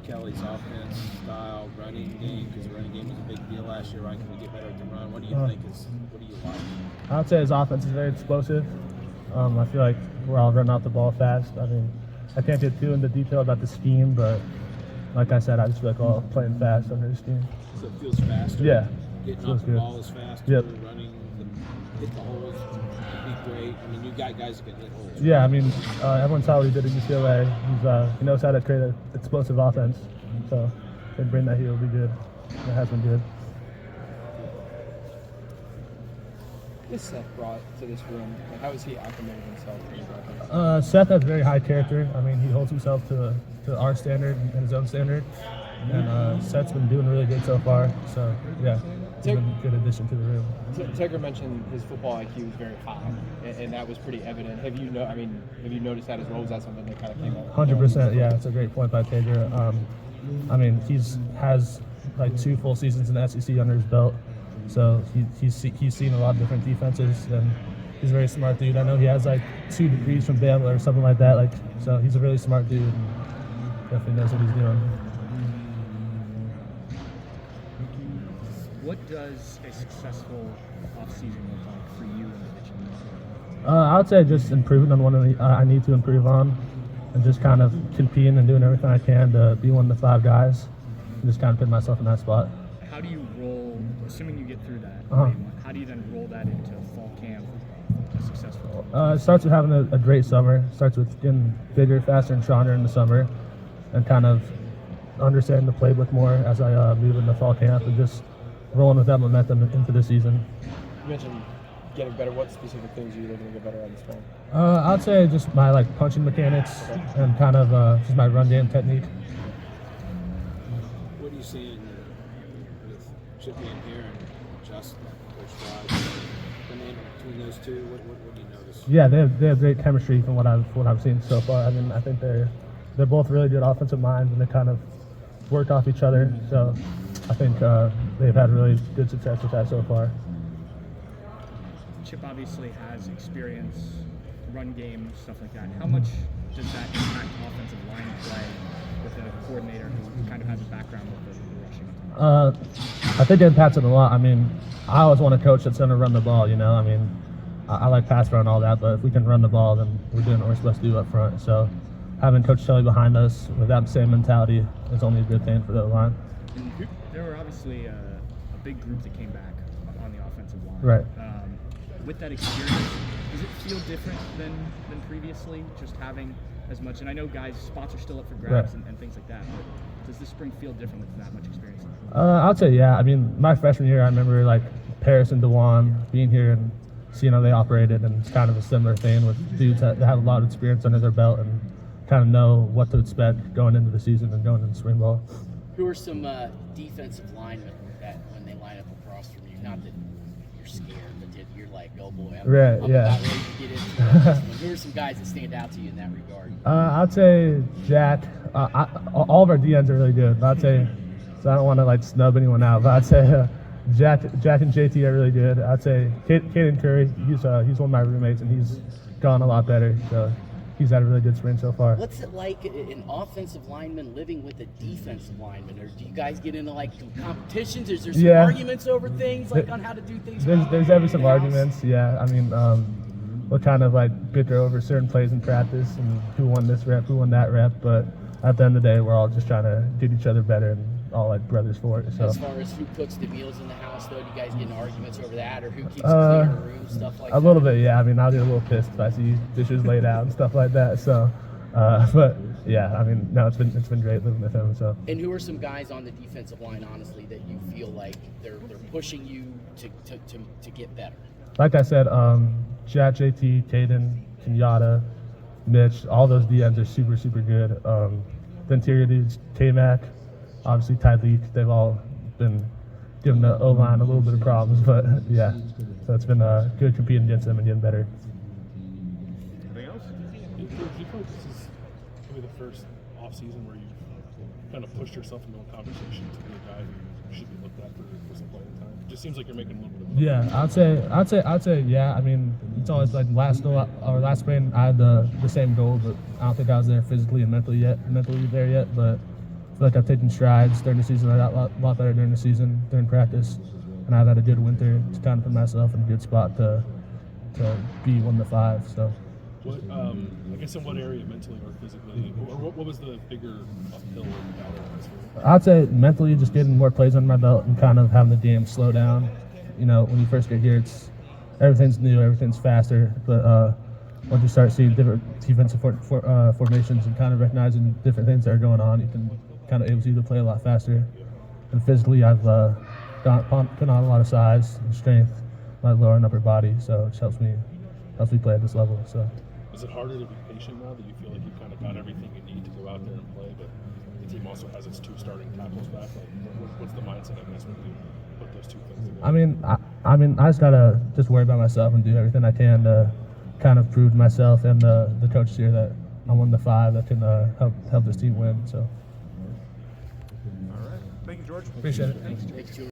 Kelly's offense, style, running game? Because the running game was a big deal last year, right? Can we get better at the run? What do you think what do you like? I'd say his offense is very explosive. I feel like we're all running out the ball fast. I mean, I can't get too into detail about the scheme, but like I said, I just feel like we're all playing fast under the scheme. So it feels faster? Yeah. Getting off the ball is faster, yep. Running, hit the holes, be great. I mean, you got guys that can hit holes. Right? Yeah, I mean, everyone saw what he did at UCLA. He knows how to create an explosive offense. So if bring that here will be good. It has been good. What is Seth brought to this room? Like, how has he acclimated himself to the offense? Seth has very high character. I mean, he holds himself to our standard and his own standard. And Seth's been doing really good so far. So, yeah, he's been a good addition to the room. Tegra mentioned his football IQ is very high, and that was pretty evident. Have you noticed that as well? Was that something that kind of came up? 100%, yeah. It's a great point by Tegra. I mean, has like 2 full seasons in the SEC under his belt. So he's seen a lot of different defenses, and he's a very smart dude. I know he has like 2 degrees from Bama or something like that. So he's a really smart dude. And definitely knows what he's doing. What does a successful offseason look like for you individually? I would say just improving on one I need to improve on, and just kind of competing and doing everything I can to be one of the 5 guys, and just kind of put myself in that spot. How do you roll, assuming you get through that, how do you then roll that into fall camp successful? It starts with having a great summer. It starts with getting bigger, faster, and stronger in the summer, and kind of understanding the playbook more as I move into fall camp, and just rolling with that momentum into the season. You mentioned getting better. What specific things are you looking to get better at this time? I'd say just my punching mechanics and kind of just my run game technique. What are you seeing with Chippy and here and Justin, Coach Rod? The name between those two, what do you notice? Yeah, they have great chemistry from what I've seen so far. I mean, I think they're both really good offensive minds, and they kind of work off each other. So I think they've had really good success with that so far. Chip obviously has experience, run game, stuff like that. How much does that impact offensive line play with a coordinator who kind of has a background with the rushing? I think it impacts it a lot. I mean, I always want a coach that's going to run the ball, you know. I mean, I like pass run and all that, but if we can run the ball, then we're doing what we're supposed to do up front. So having Coach Shelley behind us with that same mentality is only a good thing for the line. And there were obviously a big group that came back on the offensive line. Right. With that experience, does it feel different than previously, just having as much? And I know guys' spots are still up for grabs and things like that, but does this spring feel different with that much experience? I'd say, yeah. I mean, my freshman year, I remember Paris and DeJuan being here and seeing how they operated, and it's kind of a similar thing with dudes that have a lot of experience under their belt and kind of know what to expect going into the season and going into spring ball. Who are some defensive linemen that when they line up across from you, not that you're scared, but you're like, oh boy, I'm about ready to get into this one. Who are some guys that stand out to you in that regard? I'd say Jack. All of our DNs are really good. I'd say, so I don't want to snub anyone out, but I'd say Jack and JT are really good. I'd say Caden Curry, he's one of my roommates, and he's gone a lot better. So he's had a really good spring so far. What's it like an offensive lineman living with a defensive lineman? Or do you guys get into competitions? Is there some arguments over things on how to do things? There's ever some arguments. Yeah, I mean, we'll kind of bicker over certain plays in practice and who won this rep, who won that rep. But at the end of the day, we're all just trying to get each other better and all brothers for it. So. As far as who cooks the meals in the house, though, do you guys get into arguments over that, or who keeps the cleaner room, stuff like that? A little bit, yeah. I mean, I'll get a little pissed if I see dishes laid out and stuff like that. So, but yeah, I mean, no, it's been great living with him. So. And who are some guys on the defensive line, honestly, that you feel like they're pushing you to get better? Like I said, Jack, JT, Caden, Kenyatta, Mitch, all those DNs are super, super good. The interior dudes, K-Mac, obviously Tyleek, they've all been giving the O-line a little bit of problems, but yeah, so it's been good competing against them and getting better. Anything else? Do you think this is maybe the first off-season where you've kind of pushed yourself into a conversation to be a guy who should be looked at for some playing time? It just seems like you're making a little bit of money. Yeah, I'd say yeah. I mean, it's always last spring I had the same goal, but I don't think I was there physically and mentally there yet. But feel like I've taken strides during the season. I got a lot better during the season, during practice, and I've had a good winter to kind of put myself in a good spot to be one of the 5. So. What, I guess in what area mentally or physically, or what was the bigger uphill battle this week? I'd say mentally just getting more plays under my belt and kind of having the game slow down. You know, when you first get here, everything's new, everything's faster, but once you start seeing different defensive formations and kind of recognizing different things that are going on, you can kind of able to play a lot faster. And physically, I've put on a lot of size and strength, my lower and upper body, so it just helps me play at this level. So. Is it harder to be patient now that you feel like you've kind of got everything you need to go out there and play, but the team also has its 2 starting tackles back? Like, what's the mindset, I guess, when you put those 2 things together? I mean, I just gotta just worry about myself and do everything I can to kind of prove to myself and the coaches here that I'm one of the 5 that can help this team win. So. All right. Thank you, George. Appreciate it. Thanks, George.